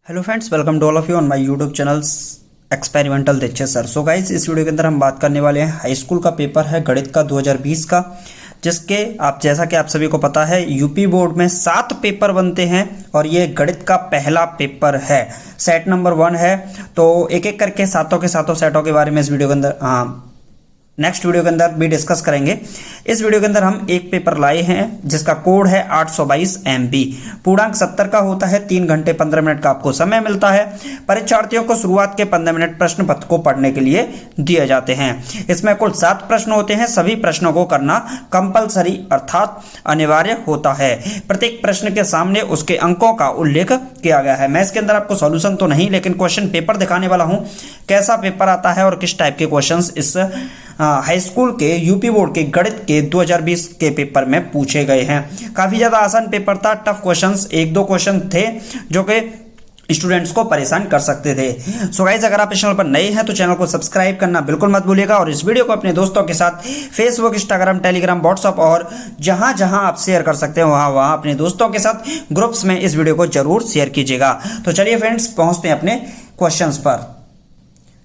Hello friends, welcome to all of you on my YouTube channel experimental teacher sir. So guys, इस video के अंदर हम बात करने वाले हैं हाई स्कूल का पेपर है गणित का 2020 का, जिसके जैसा कि आप सभी को पता है यूपी बोर्ड में 7 पेपर बनते हैं और ये गणित का पहला पेपर है। सेट नंबर 1 है। तो एक एक करके सातों के सातों सेटों के बारे में इस वीडियो के अंदर नेक्स्ट वीडियो के अंदर भी डिस्कस करेंगे। इस वीडियो के अंदर हम एक पेपर लाए हैं जिसका कोड है 822 MB। पूर्णांक 70 का होता है। 3 घंटे 15 मिनट का आपको समय मिलता है। परीक्षार्थियों को शुरुआत के 15 मिनट प्रश्न पत्र को पढ़ने के लिए दिए जाते हैं। इसमें कुल 7 प्रश्न होते हैं। सभी प्रश्नों को करना कंपलसरी अर्थात अनिवार्य होता है। प्रत्येक प्रश्न के सामने उसके अंकों का उल्लेख किया गया है। मैं इसके अंदर आपको सॉल्यूशन तो नहीं लेकिन क्वेश्चन पेपर दिखाने वाला हूं, कैसा पेपर आता है और किस टाइप के क्वेश्चंस इस हाई स्कूल के यूपी बोर्ड के गणित के 2020 के पेपर में पूछे गए हैं। काफी ज्यादा आसान पेपर था। टफ क्वेश्चंस 1-2 क्वेश्चन थे जो कि स्टूडेंट्स को परेशान कर सकते थे। सो गाइस, अगर आप इस चैनल पर नए हैं तो चैनल को सब्सक्राइब करना बिल्कुल मत भूलिएगा और इस वीडियो को अपने दोस्तों के साथ फेसबुक, इंस्टाग्राम, टेलीग्राम, व्हाट्सएप और जहां जहां आप शेयर कर सकते हैं वहां अपने दोस्तों के साथ ग्रुप्स में इस वीडियो को जरूर शेयर कीजिएगा। तो चलिए फ्रेंड्स, पहुंचते हैं अपने क्वेश्चंस पर।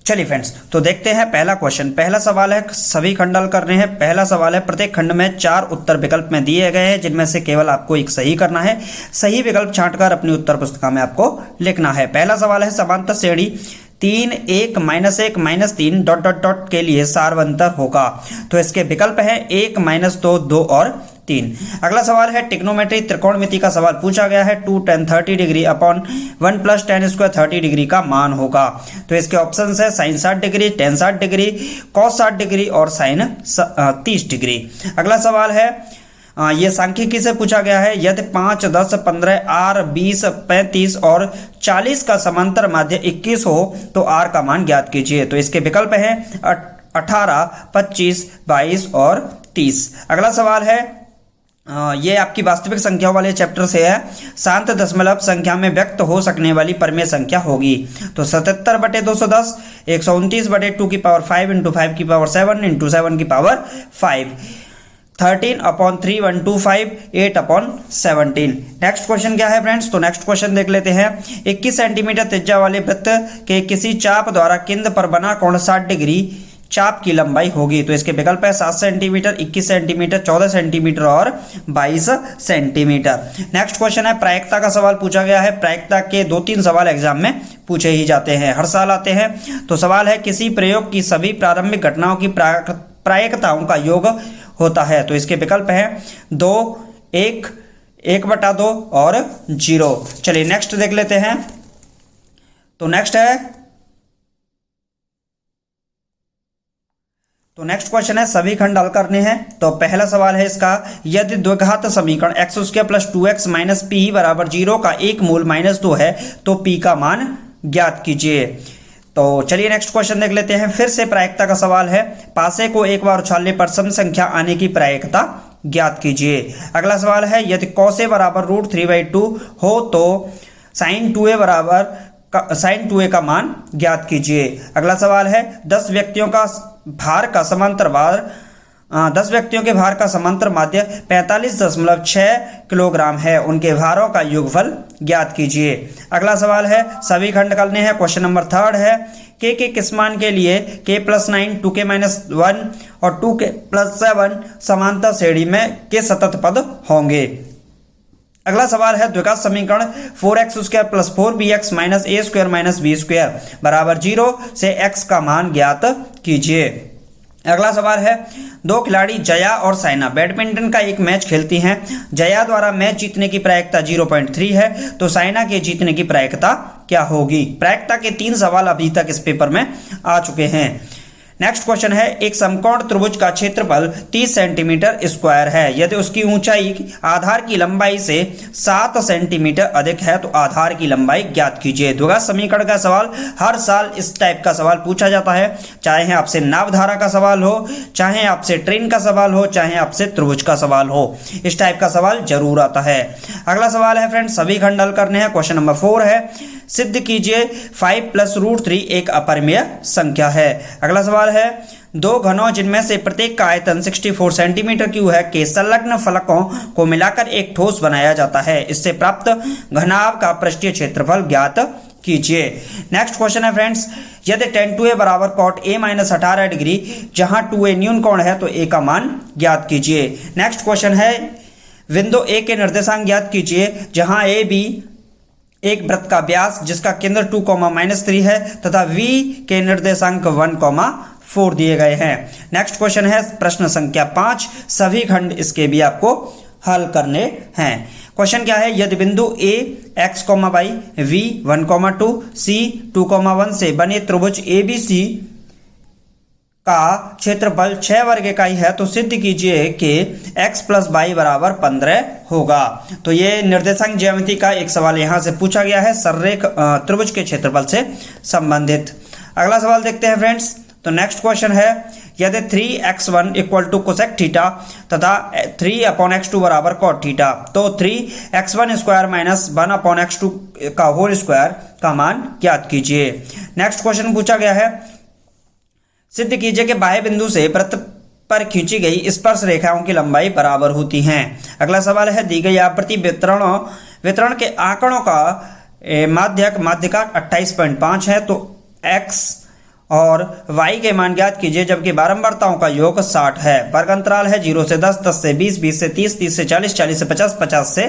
चलिए फ्रेंड्स, तो देखते हैं पहला क्वेश्चन। पहला सवाल है, सभी खंड हल करने हैं। पहला सवाल है, प्रत्येक खंड में 4 उत्तर विकल्प में दिए गए हैं जिनमें से केवल आपको एक सही करना है। सही विकल्प छांटकर अपनी उत्तर पुस्तिका में आपको लिखना है। पहला सवाल है, समांतर श्रेणी 3 1 -1 -3 ... के लिए सारवंतर होगा। तो इसके विकल्प है 1 -2 2 और 3। अगला सवाल है, ट्रिग्नोमेट्री त्रिकोणमिति का सवाल पूछा गया है। 2 tan 30 degree upon 1 + tan square 30 degree का मान होगा। तो इसके ऑप्शंस है sin 60 degree, tan 60 degree, cos 60 degree और sin 30 डिग्री। अगला सवाल है, ये सांख्यिकी से पूछा गया है। यदि 5 10 15 r 20 35 और 40 का समांतर माध्य 21 हो तो r का मान ज्ञात कीजिए। तो इसके विकल्प है 18 25 22 और 30। अगला सवाल है, ये आपकी वास्तविक संख्याओं वाले चैप्टर से है। शांत दशमलव संख्या में व्यक्त हो सकने वाली परमेय संख्या होगी। तो 77/210, 129/2⁵ × 5 की पावर 7 × 7 की पावर 5, 13/3 8/17। नेक्स्ट क्वेश्चन क्या है फ्रेंड्स? तो नेक्स्ट क्वेश्चन देख लेते हैं। 21 सेंटीमीटर त्रिज्या वाले वृत्त के किसी चाप द्वारा केंद्र पर बना कोण 60 डिग्री चाप की लंबाई होगी। तो इसके विकल्प है 7 सेंटीमीटर, 21 सेंटीमीटर, 14 सेंटीमीटर और 22 सेंटीमीटर। नेक्स्ट क्वेश्चन है, प्रायिकता का सवाल पूछा गया है। प्रायिकता के 2-3 सवाल एग्जाम में पूछे ही जाते हैं, हर साल आते हैं। तो सवाल है, किसी प्रयोग की सभी प्रारंभिक घटनाओं की प्रायिकताओं का योग होता है। तो इसके विकल्प है 2 1 1/2 और 0। चलिए नेक्स्ट देख लेते हैं। तो नेक्स्ट क्वेश्चन है, सभी खंड हल करने हैं। तो पहला सवाल है इसका, यदि द्विघात समीकरण x² + 2x - p = 0 का एक मूल -2 है तो p का मान ज्ञात कीजिए। तो चलिए नेक्स्ट क्वेश्चन देख लेते हैं। फिर से प्रायिकता का सवाल है, पासे को एक बार उछालने पर सम संख्या आने की प्रायिकता ज्ञात कीजिए। अगला सवाल है, यदि cos A = √3/2 हो तो sin 2A का मान ज्ञात कीजिए। अगला सवाल है, 10 व्यक्तियों के भार का समांतर माध्य 45.6 किलोग्राम है। उनके भारों का योगफल ज्ञात कीजिए। अगला सवाल है, सभी खंड करने हैं। क्वेश्चन नंबर 3 है, k के किस मान के लिए k + 9 2k - 1 और 2k + 7 समांतर श्रेणी में के सतत पद होंगे। अगला सवाल है, द्विघात समीकरण 4x² + 4bx - a² - b² = 0 से x का मान ज्ञात कीजिए। अगला सवाल है, 2 खिलाड़ी जया और साइना बैडमिंटन का एक मैच खेलती हैं। जया द्वारा मैच जीतने की प्रायिकता 0.3 है तो साइना के जीतने की प्रायिकता क्या होगी? प्रायिकता के 3 सवाल अभी तक इस पेपर में आ चुके हैं। नेक्स्ट क्वेश्चन है, एक समकोण त्रिभुज का क्षेत्रफल 30 सेंटीमीटर स्क्वायर है। यदि उसकी ऊंचाई आधार की लंबाई से 7 सेंटीमीटर अधिक है तो आधार की लंबाई ज्ञात कीजिए। द्विघात समीकरण का सवाल हर साल इस टाइप का सवाल पूछा जाता है, चाहे आपसे नावधारा का सवाल हो, चाहे आपसे ट्रेन का सवाल हो, चाहे आपसे त्रिभुज का सवाल हो, इस टाइप का सवाल जरूर आता है। अगला सवाल है फ्रेंड्स, सभी खंड हल करने हैं। क्वेश्चन नंबर 4 है, सिद्ध कीजिए 5 + √3 एक अपरिमेय संख्या है। अगला सवाल है, 2 घनों जिनमें से प्रत्येक का आयतन 64 सेंटीमीटर क्यूब है के संलग्न फलकों को मिलाकर एक ठोस बनाया जाता है। इससे प्राप्त घनाभ का पृष्ठीय क्षेत्रफल ज्ञात कीजिए। नेक्स्ट क्वेश्चन है फ्रेंड्स, यदि tan 2a बराबर cot a माइनस 18 डिग्री, जहां 2a न्यून कोण है तो a का मान ज्ञात कीजिए। नेक्स्ट क्वेश्चन है, बिंदु a के निर्देशांक ज्ञात कीजिए, जहां a b एक वृत्त का व्यास जिसका केंद्र 2,-3 है तथा v के निर्देशांक 1,4 दिए गए हैं। नेक्स्ट क्वेश्चन है प्रश्न संख्या 5, सभी खंड इसके भी आपको हल करने हैं। क्वेश्चन क्या है, यदि बिंदु a x, y, v 1,2, c 2,1 से बने त्रिभुज ABC का क्षेत्रफल 6 वर्ग इकाई है तो सिद्ध कीजिए कि x + y बराबर 15 होगा। तो ये निर्देशांक ज्यामिति का एक सवाल यहाँ से पूछा गया है, सररेख त्रिभुज के क्षेत्रफल से संबंधित। अगला सवाल देखते हैं फ्रेंड्स। तो नेक्स्ट क्वेश्चन है, यदि 3x1 = कोसेक थीटा तथा 3/x2 बराबर कॉट थीटा, तो 3x1² - 1/x2 का होल स्क्वायर का मान ज्ञात कीजिए। नेक्स्ट क्वेश्चन पूछा गया है, सिद्ध कीजिए कि बाह्य बिंदु से वृत्त पर खींची गई स्पर्श रेखाओं की लंबाई बराबर होती हैं। अगला सवाल है, दी गई आवर्ती वितरण के आंकड़ों का माध्यिका 28.5 है तो x और y के मान ज्ञात कीजिए, जबकि बारंबारताओं का योग 60 है। वर्ग अंतराल है 0 से 10, 10 से 20, 20 से 30, 30 से 40, 40 से 50, 50 से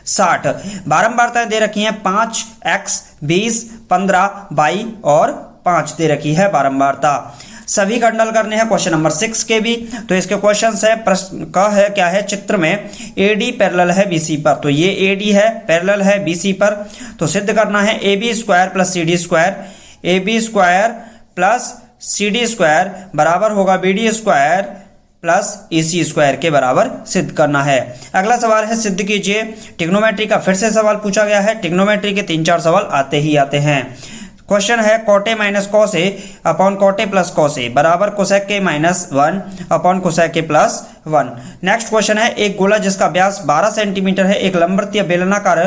60। बारंबारताएं दे रखी हैं 5, x, 20, 15, y और 5 दे रखी है बारंबारता। सभी खंड हल करने हैं क्वेश्चन नंबर 6 के भी। तो इसके क्वेश्चन है, प्रश्न का है क्या है, चित्र में AD पैरेलल है BC पर, तो ये AD है पैरेलल है BC पर, तो सिद्ध करना है AB² + CD² बराबर होगा BD² + AC² के बराबर सिद्ध करना है। अगला सवाल है, सिद्ध कीजिए। ट्रिग्नोमेट्री का फिर से सवाल पूछा गया है। ट्रिग्नोमेट्री के 3-4 सवाल आते ही आते हैं। क्वेश्चन है, cot a - cos a / cot a + cos a बराबर cosec a - 1 / cosec a + 1। Next question है, एक गोला जिसका व्यास 12 सेंटीमीटर है एक लंबवत या बेलनाकार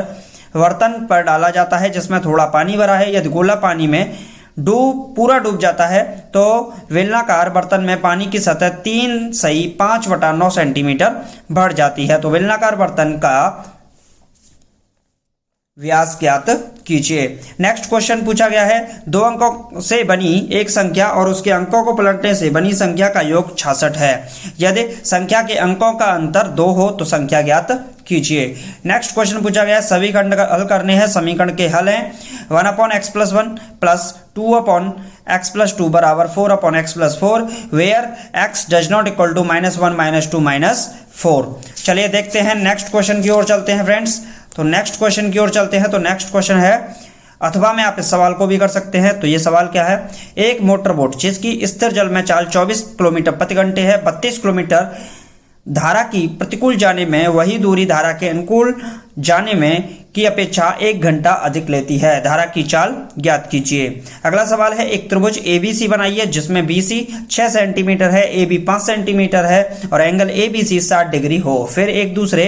बर्तन पर डाला जाता है जिसमें थोड़ा पानी भरा है। यदि गोला पानी में पूरा डूब जाता है तो बेलनाकार बर्तन में पानी की सतह 3.5/9 सेंटीमीटर बढ़ जाती है। तो बेलनाकार बर्तन का व्यास ज्ञात कीजिए। नेक्स्ट क्वेश्चन पूछा गया है, 2 अंकों से बनी एक संख्या और उसके अंकों को पलटने से बनी संख्या का योग 66 है। यदि संख्या के अंकों का अंतर 2 हो तो संख्या ज्ञात कीजिए। नेक्स्ट क्वेश्चन पूछा गया है, सभी खंड हल करने हैं। समीकरण के हल हैं 1/x + 1 + 2/x + 2 बराबर 4/x + 4 where x does not equal to -1 - 2 -4। चलिए देखते हैं नेक्स्ट क्वेश्चन की ओर चलते हैं फ्रेंड्स। तो नेक्स्ट क्वेश्चन की ओर चलते हैं। तो नेक्स्ट क्वेश्चन है, अथवा में आप इस सवाल को भी कर सकते हैं। तो ये सवाल क्या है, एक मोटर बोट जिसकी स्थिर जल में चाल 24 किलोमीटर प्रति घंटे है, 32 किलोमीटर धारा की प्रतिकूल जाने में वही दूरी धारा के अनुकूल जाने में की अपेक्षा 1 घंटा अधिक लेती है। धारा की चाल ज्ञात कीजिए। अगला सवाल है, एक त्रिभुज ABC बनाइए जिसमें BC 6 सेंटीमीटर है, AB 5 सेंटीमीटर है और एंगल ABC 60 डिग्री हो। फिर एक दूसरे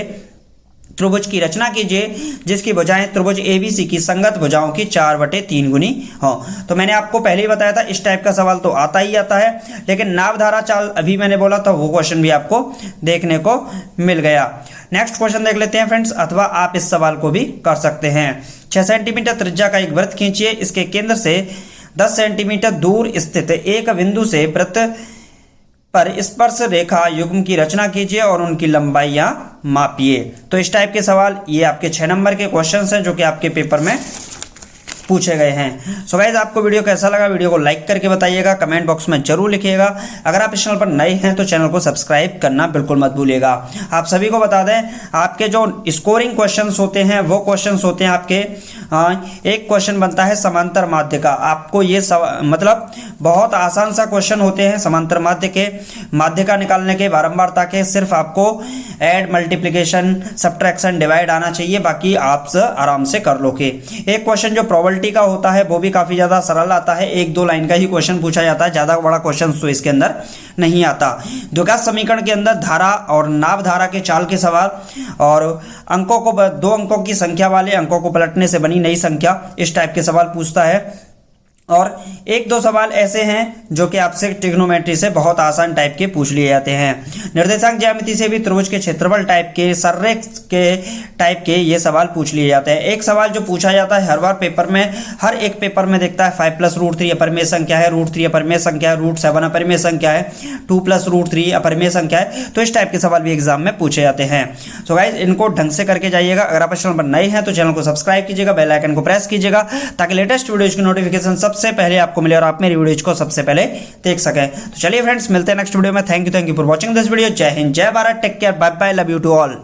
त्रिभुज की रचना कीजिए जिसकी भुजाएं त्रिभुज ABC की संगत भुजाओं की 4/3 गुनी हो। तो मैंने आपको पहले ही बताया था इस टाइप का सवाल तो आता ही आता है, लेकिन नाभधारा चाल अभी मैंने बोला था वो क्वेश्चन भी आपको देखने को मिल गया। नेक्स्ट क्वेश्चन देख लेते हैं फ्रेंड्स। अथवा आप इस सवाल को भी कर सकते हैं। 6 सेंटीमीटर त्रिज्या का एक वृत्त खींचिए, इसके केंद्र से 10 सेंटीमीटर दूर स्थित एक बिंदु से वृत्त पर स्पर्श रेखा युग्म की रचना कीजिए और उनकी लंबाइयां मापिए। तो इस टाइप के सवाल ये आपके 6 नंबर के क्वेश्चंस हैं जो कि आपके पेपर में पूछे गए हैं। सो गाइस, आपको वीडियो कैसा लगा, वीडियो को लाइक करके बताइएगा, कमेंट बॉक्स में जरूर लिखिएगा। अगर आप इस चैनल पर नए हैं तो चैनल को सब्सक्राइब करना बिल्कुल मत भूलिएगा। आप सभी को बता दें, आपके जो स्कोरिंग क्वेश्चंस होते हैं वो क्वेश्चंस होते हैं आपके एक क्वेश्चन बनता है समांतर माध्य का। आपको ये मतलब बहुत आसान सा क्वेश्चन होते हैं समांतर माध्य का निकालने के, बारंबारता के। सिर्फ आपको ऐड, मल्टीप्लिकेशन, सब्ट्रैक्शन, डिवाइड आना चाहिए, बाकी आप आराम से कर लोगे। एक क्वेश्चन जो प्रोबेबिलिटी का होता है वो भी काफी ज्यादा सरल आता है, 1-2 लाइन का ही क्वेश्चन पूछा जाता है, ज्यादा बड़ा क्वेश्चन तो इसके अंदर नहीं आता। द्विघात समीकरण के अंदर धारा और नाभ धारा के चाल के सवाल और अंकों को 2 अंकों की संख्या वाले अंकों को पलटने से बनी नई संख्या, इस टाइप के सवाल पूछता है। और एक दो सवाल ऐसे हैं जो कि आपसे ट्रिग्नोमेट्री से बहुत आसान टाइप के पूछ लिए जाते हैं। निर्देशांक ज्यामिति से भी त्रिभुज के क्षेत्रफल टाइप के, सररेख के टाइप के ये सवाल पूछ लिए जाते हैं। एक सवाल जो पूछा जाता है हर बार पेपर में, हर एक पेपर में देखता है 5 + √3 अपरिमेय संख्या है, √3 अपरिमेय संख्या है, √7 अपरिमेय संख्या है, 2 + √3 अपरिमेय संख्या है। तो इस टाइप के सवाल भी एग्जाम में पूछे जाते हैं। सो गाइस इनको ढंग से करके जाइएगा। अगर आप चैनल पर नए हैं तो चैनल को सब्सक्राइब कीजिएगा, बेल आइकन को प्रेस कीजिएगा ताकि लेटेस्ट वीडियोज की नोटिफिकेशन सबसे पहले आपको मिले और आप मेरी वीडियोज को सबसे पहले देख सकें। तो चलिए फ्रेंड्स, मिलते हैं नेक्स्ट वीडियो में। Thank you for watching this video. जय हिंद, जय Bharat, take care, bye bye, love you to all.